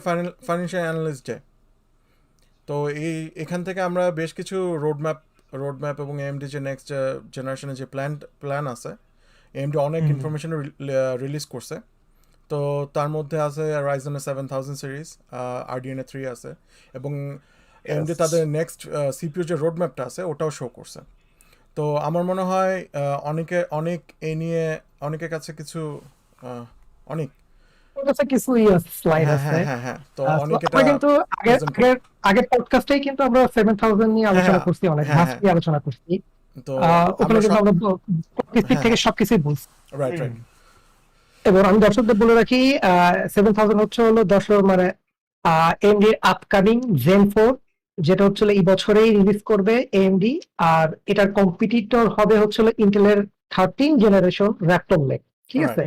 Financial analyst day. তো এখান থেকে আমরা বেশ কিছু রোডম্যাপ এবং এএমডি যে নেক্সট জেনারেশনের যে প্ল্যান আছে, এএমডি অনেক ইনফরমেশন রিলিজ করছে। তো তার মধ্যে আছে রাইজেনের 7000 সিরিজ, আরডিএনএ 3 আছে, এবং এএমডি তাদের নেক্সট সিপিইউ যে রোডম্যাপটা আছে ওটাও শো করছে। তো আমার মনে হয় অনেকের কাছে কিছু অনেক কিছু স্লাইড আছে। তো অনেক এটা আমরা কিন্তু আগের পডকাস্টেই কিন্তু আমরা 7000 নিয়ে আলোচনা করছি, অনেক ভাস্তি আলোচনা করছি। তো ওখানে কিন্তু আমরা প্রত্যেক থেকে সবকিছুই বলছি। রাইট। এবং আমি দর্শকদের বলে রাখি 7000 হচ্ছে হলো মানে এএমডি আপকামিং জেন 4, যেটা হচ্ছে এই বছরেই রিলিজ করবে এএমডি। আর এটার কম্পিটিটর হবে হচ্ছে ইন্টেলের 13 জেনারেশন র্যাপটপ লেগ, ঠিক আছে?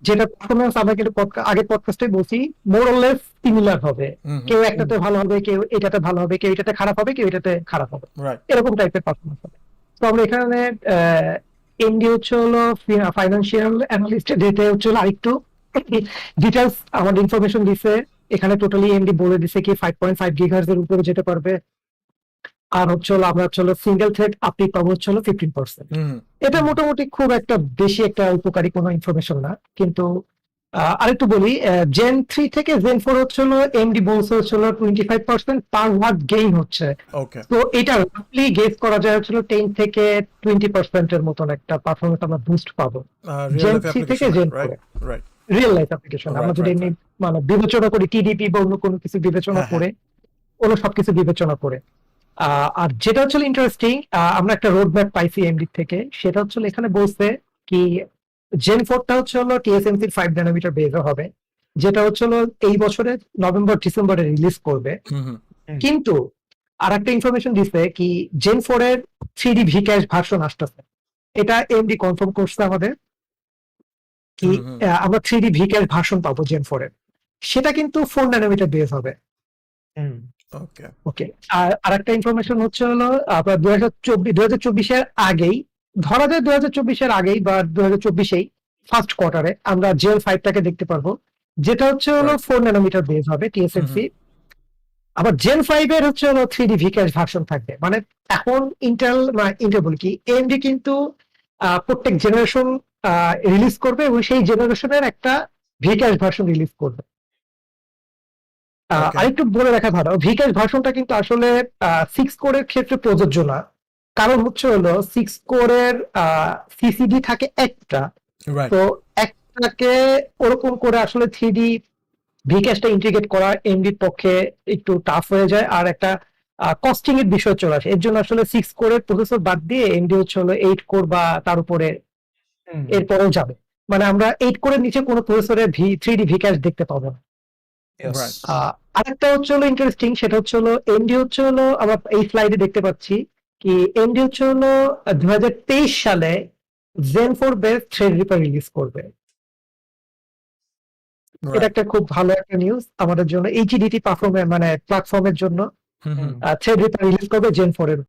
যেটা পারফরমেন্স আমরা কিন্তু আগের পডকাস্টে বলছি মোর অর লেস সিমিলার হবে। কেউ একটাতে ভালো হবে, কেউ এটাতে ভালো হবে, কেউ এটাতে খারাপ হবে, কেউ এটাতে খারাপ হবে, এরকম টাইপের পারফরমেন্স হবে। তো আমরা এখানে এমডি হচ্ছে হলো ফাইন্যান্সিয়াল অ্যানালিস্ট ডেটে হচ্ছে আরেকটু ডিটেলস আমাদের ইনফরমেশন দিছে। এখানে টোটালি এমডি বলে দিছে কি 5.5 গিগাহার্টজ এর উপরে যেতে পারবে। আর হচ্ছে আমরা সিঙ্গেল থ্রেড আপনি পাবো হচ্ছে 15%। এটা মোটামুটি খুব একটা বেশি একটা উপকারী কোনো ইনফরমেশন না, কিন্তু আরেকটু বলি, জেন 3 থেকে জেন 4 হচ্ছে এমডি বলছে হচ্ছে 25% পার ওয়াট গেইন হচ্ছে। তো এটা রাফলি গেস করা যায় হচ্ছে 10 থেকে 20% এর মতন একটা পারফরমেন্স আমরা বুস্ট পাবো জেন 3 থেকে জেন 4 রিয়েল লাইফ অ্যাপ্লিকেশন। আমরা যদি মানে বিবেচনা করি টিডিপি বা অন্য কোনো কিছু বিবেচনা করে, অন্য সবকিছু বিবেচনা করে। আর যেটা হচ্ছে ইন্টারেস্টিং, আমরা একটা রোড ম্যাপ পাইছি এমডি থেকে। সেটা হচ্ছে এখানে বলছে কি জেন 4টা হচ্ছে টিএসএমসির 5 ন্যানোমিটার বেজে হবে, যেটা হচ্ছে এই বছরের নভেম্বর ডিসেম্বরে রিলিজ করবে। কিন্তু আর একটা ইনফরমেশন দিচ্ছে কি জেন 4 এর 3D ভিক্যাশ ভার্সন আসতেছে। এটা এমডি কনফার্ম করছে আমাদের কি আমরা 3D ভিক্যাশ ভার্সন পাবো জেন 4 এর। সেটা কিন্তু 4 ন্যানোমিটার বেজ হবে। ওকে। আর একটা ইনফরমেশন হচ্ছে আপনার 2024-এর আগেই, ধরা যায় 2024-এর আগেই বা 2024-এই ফার্স্ট কোয়ার্টারে আমরা জেল 5টাকে দেখতে পারবো, যেটা হচ্ছে 4 ন্যানোমিটার বেস হবে টিএসএমসি। আবার জেন 5 এর হচ্ছে 3D ভিক্যাশ ভার্সন থাকবে। মানে এখন ইন্টেল বলি কি এএমডি কিন্তু প্রত্যেক জেনারেশন রিলিজ করবে এবং সেই জেনারেশনের একটা ভিক্যাশ ভার্সন রিলিজ করবে। আরেকটু বলে রাখা ভালো, ভিক্যাশ ভার্সনটা কিন্তু আসলে 6 কোরের ক্ষেত্রে প্রযোজ্য না। কারণ হচ্ছে 6 কোরের সিসিডি থাকে একটা, তো একটাকে ওরকম করে আসলে 3D ভিক্যাশটা ইন্টিগ্রেট করা এমডির পক্ষে একটু টাফ হয়ে যায়, আর একটা কস্টিং এর বিষয় চলে আসে। এর জন্য আসলে 6 কোরের প্রসেসর বাদ দিয়ে এমডি হচ্ছে 8 কোর বা তার উপরে এরপরেও যাবে। মানে আমরা 8 কোরের নিচে কোনো প্রসেসরে 3D ভিক্যাশ দেখতে পাবো না। আরেকটা হচ্ছে ইন্টারেস্টিং, সেটা হচ্ছে এমডি হচ্ছে আমরা এই স্লাইডে দেখতে পাচ্ছি কি এমডি হচ্ছে 2023 সালে জেন 4 বেস থ্রেডরিপার রিলিজ করবে। এটা একটা খুব ভালো একটা নিউজ আমাদের জন্য, এইচডিটি প্ল্যাটফর্মের জন্য। থ্রেডরিপার রিলিজ করবে জেন 4 এর